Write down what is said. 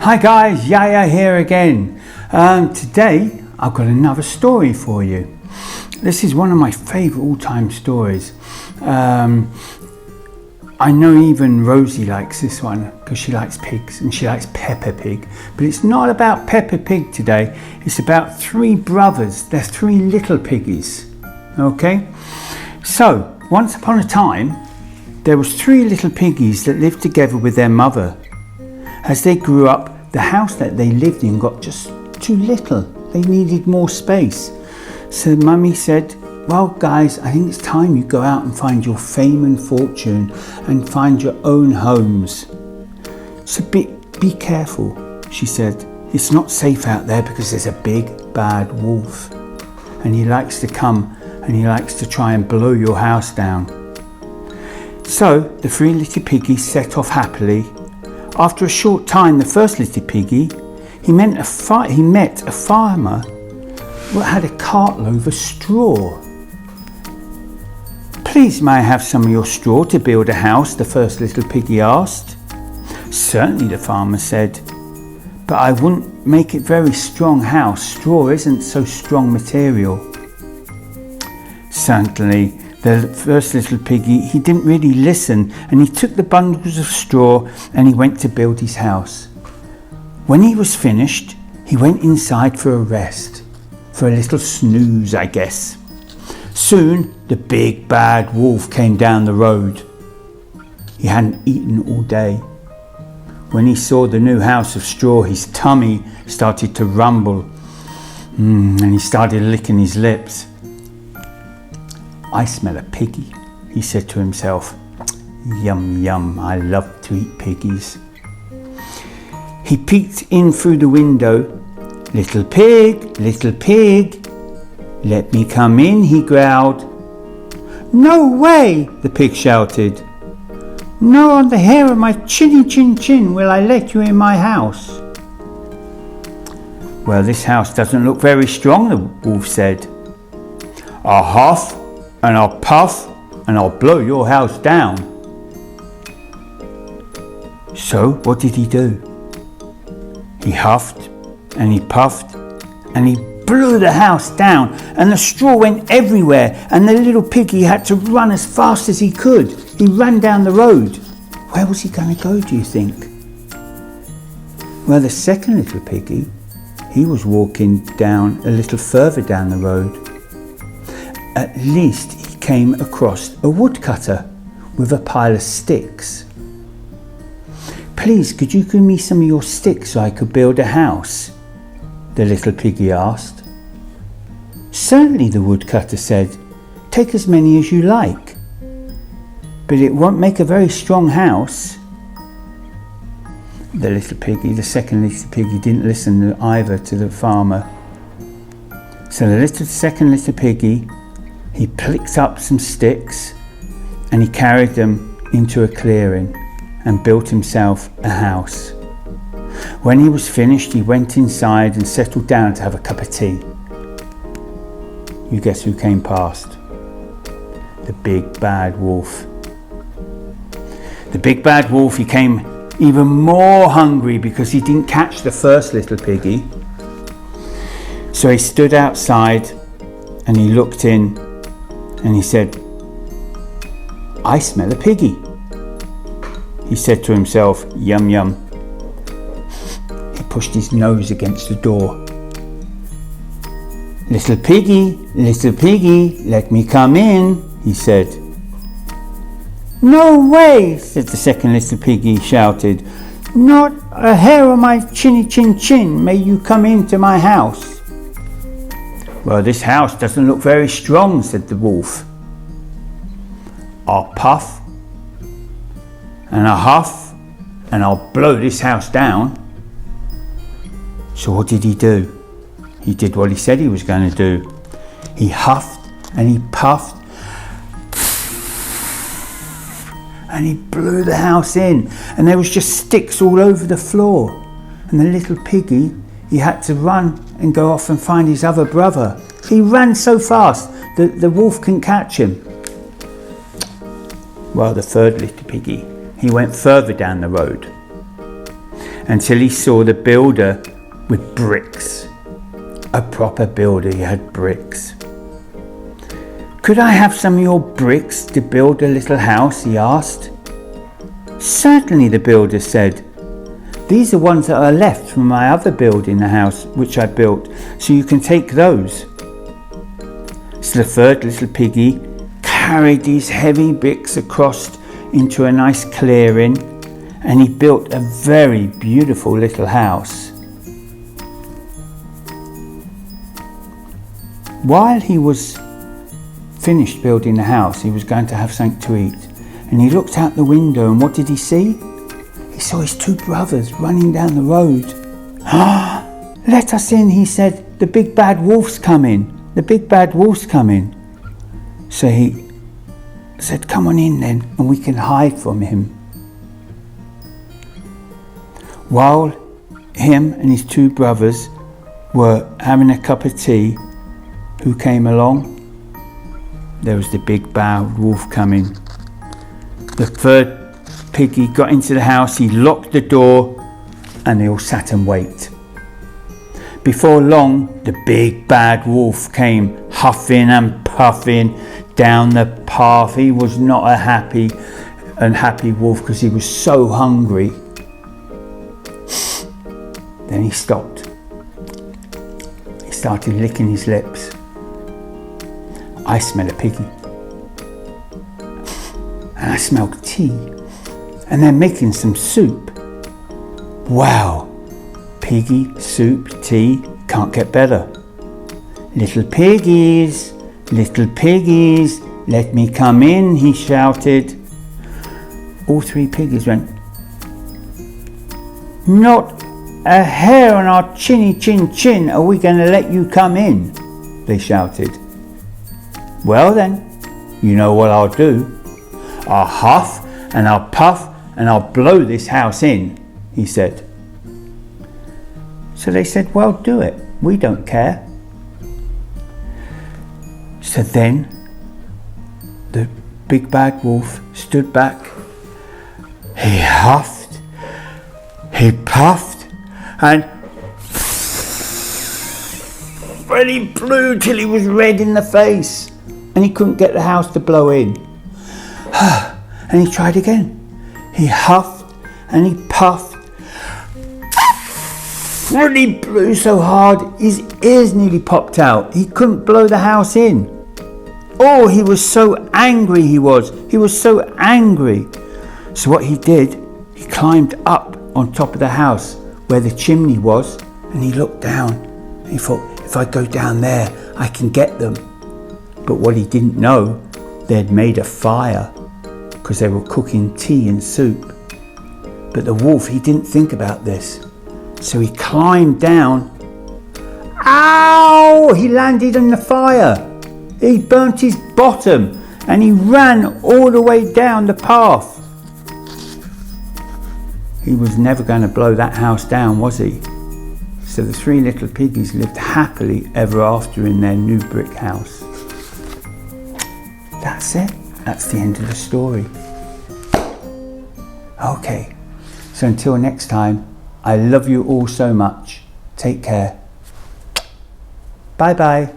Hi guys, Yaya here again. Today I've got another story for you. This is one of my favourite all-time stories. I know even Rosie likes this one because she likes pigs and she likes Peppa Pig. But it's not about Peppa Pig today. It's about three brothers. They're three little piggies. Okay? So, once upon a time, there was three little piggies that lived together with their mother. As they grew up, the house that they lived in got just too little. They needed more space. So Mummy said, well guys, I think it's time you go out and find your fame and fortune and find your own homes. So be careful, she said. It's not safe out there because there's a big bad wolf. And he likes to come and he likes to try and blow your house down. So the three little piggies set off happily. After a short time, the first little piggy, he met a farmer who had a cartload of straw. Please, may I have some of your straw to build a house? The first little piggy asked. Certainly, the farmer said, but I wouldn't make it very strong house. Straw isn't so strong material. Certainly, the first little piggy, he didn't really listen, and he took the bundles of straw and he went to build his house. When he was finished, he went inside for a rest, for a little snooze, I guess. Soon, the big bad wolf came down the road. He hadn't eaten all day. When he saw the new house of straw, his tummy started to rumble, and he started licking his lips. I smell a piggy, he said to himself. Yum, yum, I love to eat piggies. He peeked in through the window. Little pig, let me come in, he growled. No way, the pig shouted. No on the hair of my chinny chin chin will I let you in my house. Well, this house doesn't look very strong, the wolf said. I'll huff and I'll puff and I'll blow your house down. So what did he do? He huffed and he puffed and he blew the house down, and the straw went everywhere, and the little piggy had to run as fast as he could. He ran down the road. Where was he going to go, do you think? Well, the second little piggy, he was walking down a little further down the road. At least he came across a woodcutter with a pile of sticks. Please, could you give me some of your sticks so I could build a house? The little piggy asked. Certainly, the woodcutter said. Take as many as you like. But it won't make a very strong house. The little piggy, the second little piggy, didn't listen either to the farmer. So the second little piggy, he picked up some sticks and he carried them into a clearing and built himself a house. When he was finished, he went inside and settled down to have a cup of tea. You guess who came past? The big bad wolf. The big bad wolf, he came even more hungry because he didn't catch the first little piggy. So he stood outside and he looked in and he said, I smell a piggy. He said to himself, yum yum. He pushed his nose against the door. Little piggy, let me come in, he said. No way, said the second little piggy, shouted. Not a hair on my chinny chin chin may you come into my house. Well, this house doesn't look very strong, said the wolf. I'll puff and I'll huff and I'll blow this house down. So what did he do? He did what he said he was going to do. He huffed and he puffed and he blew the house in, and there was just sticks all over the floor. And the little piggy, he had to run and go off and find his other brother. He ran so fast that the wolf couldn't catch him. Well, the third little piggy, he went further down the road. until he saw the builder with bricks. A proper builder, he had bricks. "Could I have some of your bricks to build a little house?" he asked. "Certainly," the builder said. "These are ones that are left from my other building, the house which I built, so you can take those." So the third little piggy carried these heavy bricks across into a nice clearing, and he built a very beautiful little house. While he was finished building the house, he was going to have something to eat, and he looked out the window, and what did he see? He saw his two brothers running down the road. "Ah, let us in," he said. "The big bad wolf's coming. The big bad wolf's coming." So he said, "Come on in then, and we can hide from him." While him and his two brothers were having a cup of tea, who came along? There was the big bad wolf coming. The third piggy got into the house, he locked the door, and they all sat and waited. Before long, the big bad wolf came huffing and puffing down the path. He was not a happy wolf because he was so hungry. Then he stopped. He started licking his lips. "I smell a piggy. And I smell tea. And they're making some soup. Wow, piggy, soup, tea, can't get better. Little piggies, let me come in," he shouted. All three piggies went, "Not a hair on our chinny chin are we going to let you come in," they shouted. "Well then, you know what I'll do. I'll huff and I'll puff and I'll blow this house in," he said. So they said, "Well, do it. We don't care." So then the big bad wolf stood back. He huffed, he puffed, and he blew till he was red in the face, and he couldn't get the house to blow in. And he tried again. He huffed and he puffed, and he blew so hard his ears nearly popped out. He couldn't blow the house in. Oh, he was so angry, he was so angry. So what he did, he climbed up on top of the house where the chimney was, and he looked down. He thought, if I go down there, I can get them. But what he didn't know, they'd made a fire because they were cooking tea and soup. But the wolf, he didn't think about this. So he climbed down. Ow! He landed in the fire. He burnt his bottom and he ran all the way down the path. He was never going to blow that house down, was he? So the three little piggies lived happily ever after in their new brick house. That's it. That's the end of the story. Okay, so until next time, I love you all so much. Take care. Bye bye.